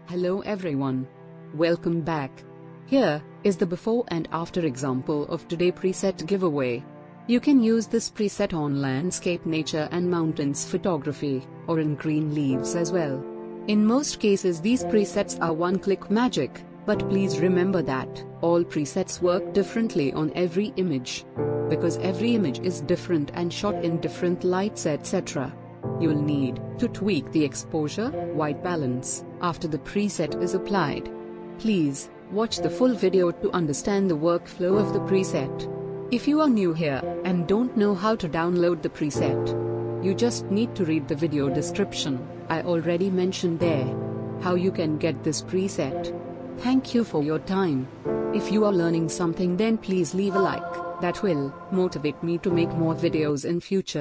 Hello everyone. Welcome back. Here is the before and after example of today preset giveaway. You can use this preset on landscape, nature and mountains photography, or in green leaves as well. In most cases these presets are one-click magic, but please remember that all presets work differently on every image. Because every image is different and shot in different lights etc. You will need to tweak the exposure, white balance, after the preset is applied. Please watch the full video to understand the workflow of the preset. If you are new here and don't know how to download the preset, you just need to read the video description. I already mentioned there how you can get this preset. Thank you for your time. If you are learning something, then please leave a like. That will motivate me to make more videos in future.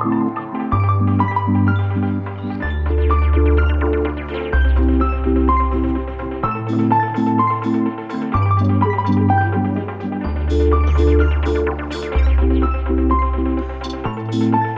Thank you.